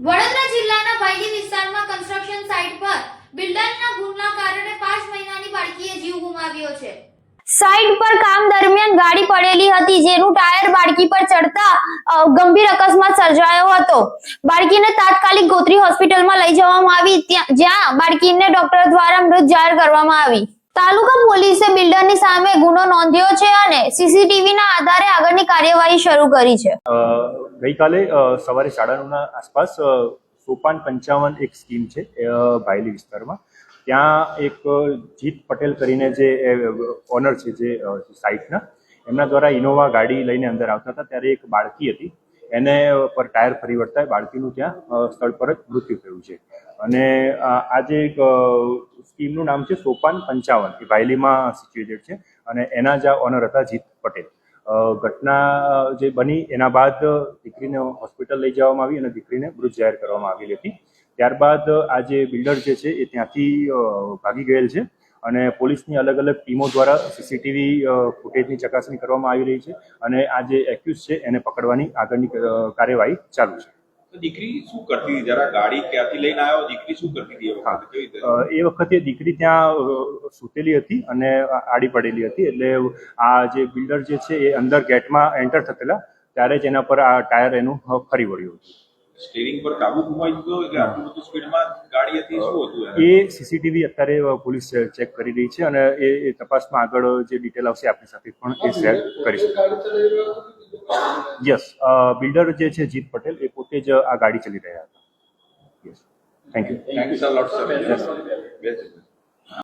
વડોદરા જિલ્લાના ભાયલી વિસ્તારમાં construction site પર બિલ્ડરના ભૂલના કારણે 5 મહિનાની બાળકીએ જીવ ગુમાવ્યો છે। સાઇટ પર કામ દરમિયાન ગાડી પડેલી હતી, જેનું ટાયર બાળકી પર ચડતા ગંભીર અકસ્માત સર્જાયો હતો। બાળકીને તાત્કાલિક ગોત્રી હોસ્પિટલમાં લઈ જવામાં આવી, જ્યાં બાળકીને ડોક્ટર દ્વારા મૃત જાહેર કરવામાં આવી। તાલુકા પોલીસે બિલ્ડરની સામે ગુનો નોંધ્યો છે અને સીસીટીવીના આધારે આગળની કાર્યવાહી શરૂ કરી છે। ગઈકાલે સવારે 9:30 આસપાસ સોપાન 55 એક સ્કીમ છે ભાયલી વિસ્તારમાં। ત્યાં એક જીત પટેલ કરીને જે ઓનર છે જે સાઇટના, એમના દ્વારા ઇનોવા ગાડી લઈને અંદર આવતા હતા, ત્યારે એક બાળકી હતી, એને પર ટાયર ફરી વળતા બાળકીનું ત્યાં સ્થળ પર જ મૃત્યુ થયું છે। અને આ જે એક સ્કીમનું નામ છે સોપાન 55, એ ભાયલીમાં સિચ્યુએટેડ છે અને એના જ ઓનર હતા જીત પટેલ। ઘટના જે બની એના બાદ દીકરીને હોસ્પિટલ લઈ જવામાં આવી અને દીકરીને મૃત જાહેર કરવામાં આવેલી હતી। ત્યારબાદ આ જે બિલ્ડર જે છે એ ત્યાંથી ભાગી ગયેલ છે અને પોલીસની અલગ અલગ ટીમો દ્વારા સીસીટીવી ફૂટેજની ચકાસણી કરવામાં આવી રહી છે અને આ જે એક્યુઝ છે એને પકડવાની આગળની કાર્યવાહી ચાલુ છે। દીકરી શું કરતી હતી? જરા ગાડી ક્યાંથી લઈને આવ્યો, દીકરી શું કરતી હતી એ વખતે દીકરી ત્યાં સૂતેલી હતી અને આડી પડેલી હતી, એટલે આ જે બિલ્ડર જે છે એ અંદર ગેટમાં એન્ટર થયેલા ત્યારે જ એના પર આ ટાયર એનું ફરી વળ્યું હતું। સ્ટીરિંગ પર કાબુ ગુમાવી દીધો કે આટલું બધું સ્પીડમાં ગાડી હતી, શું હતું? એ સીસીટીવી અત્યારે પોલીસ ચેક કરી રહી છે અને એ તપાસમાં આગળ જે ડિટેલ આવશે આપણી સાથે પણ એ શેર કરીશું। યસ, બિલ્ડર જે છે જીત પટેલ એ પોતે જ આ ગાડી ચલી રહ્યા હતા। Yes, thank you sir.